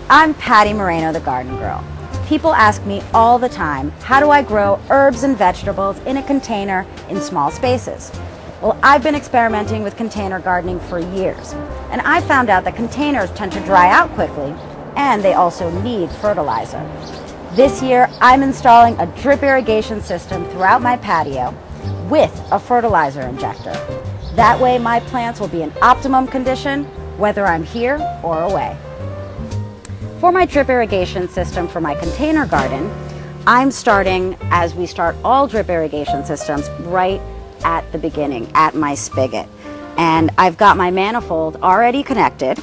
I'm Patty Moreno, the Garden Girl. People ask me all the time, how do I grow herbs and vegetables in a container in small spaces? Well, I've been experimenting with container gardening for years, and I found out that containers tend to dry out quickly, and they also need fertilizer. This year, I'm installing a drip irrigation system throughout my patio with a fertilizer injector. That way, my plants will be in optimum condition, whether I'm here or away. For my drip irrigation system for my container garden, I'm starting, as we start all drip irrigation systems, right at the beginning, at my spigot. And I've got my manifold already connected.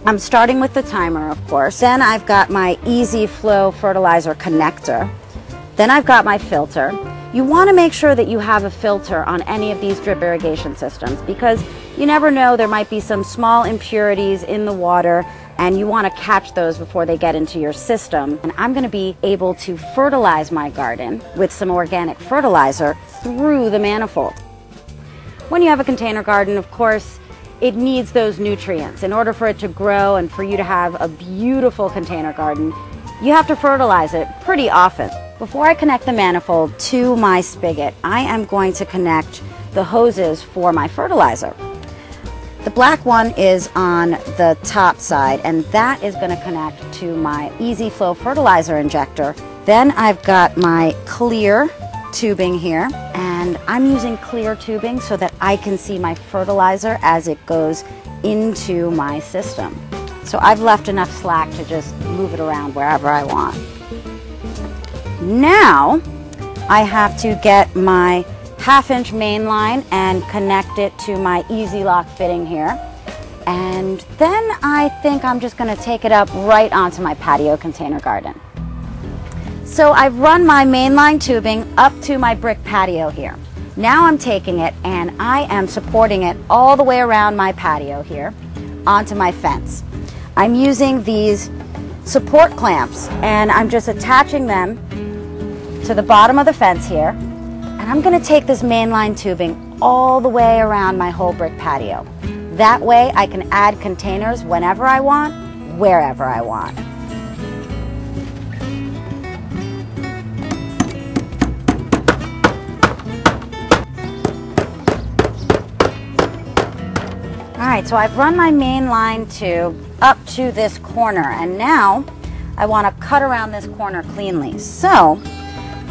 I'm starting with the timer, of course. Then I've got my easy flow fertilizer connector. Then I've got my filter. You want to make sure that you have a filter on any of these drip irrigation systems because you never know, there might be some small impurities in the water and you want to catch those before they get into your system. And I'm going to be able to fertilize my garden with some organic fertilizer through the manifold. When you have a container garden, of course, it needs those nutrients. In order for it to grow and for you to have a beautiful container garden, you have to fertilize it pretty often. Before I connect the manifold to my spigot, I am going to connect the hoses for my fertilizer. The black one is on the top side, and that is going to connect to my Easy Flow fertilizer injector. Then I've got my clear tubing here, and I'm using clear tubing so that I can see my fertilizer as it goes into my system. So I've left enough slack to just move it around wherever I want. Now I have to get my 1/2-inch main line and connect it to my Easy Lock fitting here. And then I think I'm just going to take it up right onto my patio container garden. So I've run my mainline tubing up to my brick patio here. Now I'm taking it and I am supporting it all the way around my patio here onto my fence. I'm using these support clamps and I'm just attaching them to the bottom of the fence here. And I'm going to take this mainline tubing all the way around my whole brick patio. That way I can add containers whenever I want, wherever I want. Alright, so I've run my mainline tube up to this corner, and now I want to cut around this corner cleanly. So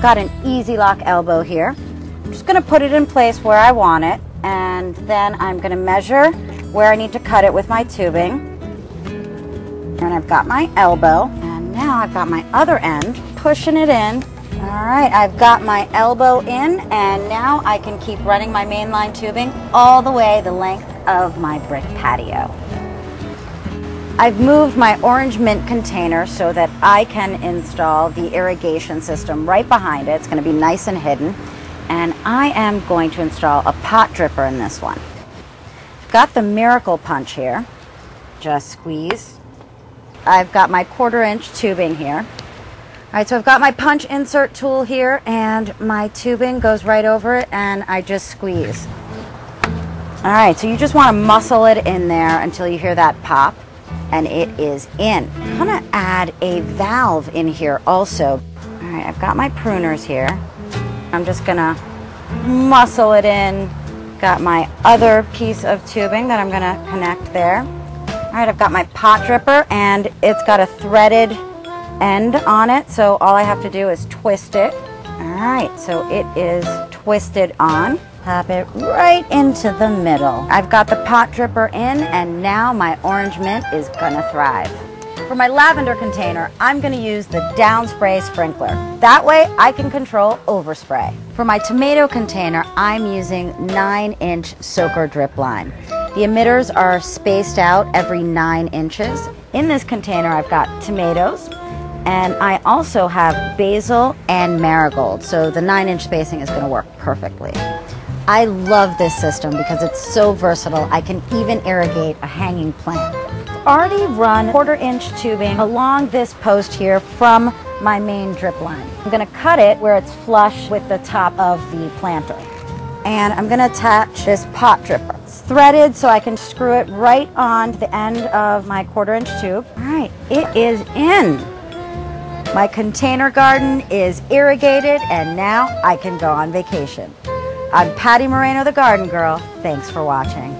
got an Easy Lock elbow here. I'm just going to put it in place where I want it, and then I'm going to measure where I need to cut it with my tubing. And I've got my elbow, and now I've got my other end, pushing it in. Alright, I've got my elbow in, and now I can keep running my mainline tubing all the way the length of my brick patio. I've moved my orange mint container so that I can install the irrigation system right behind it. It's going to be nice and hidden. And I am going to install a pot dripper in this one. I've got the Miracle Punch here. Just squeeze. I've got my 1/4-inch tubing here. Alright, so I've got my punch insert tool here and my tubing goes right over it and I just squeeze. Alright, so you just want to muscle it in there until you hear that pop. And it is in. I'm going to add a valve in here also. All right, I've got my pruners here. I'm just going to muscle it in. Got my other piece of tubing that I'm going to connect there. All right, I've got my pot dripper and it's got a threaded end on it. So all I have to do is twist it. All right, so it is twisted on. Pop it right into the middle. I've got the pot dripper in and now my orange mint is gonna thrive. For my lavender container, I'm gonna use the down spray sprinkler. That way I can control overspray. For my tomato container, I'm using 9-inch soaker drip line. The emitters are spaced out every 9 inches. In this container, I've got tomatoes and I also have basil and marigold. So the 9-inch spacing is gonna work perfectly. I love this system because it's so versatile. I can even irrigate a hanging plant. I've already run 1/4-inch tubing along this post here from my main drip line. I'm going to cut it where it's flush with the top of the planter. And I'm going to attach this pot dripper. It's threaded so I can screw it right on to the end of my 1/4 inch tube. All right, it is in. My container garden is irrigated, and now I can go on vacation. I'm Patty Moreno, the Garden Girl. Thanks for watching.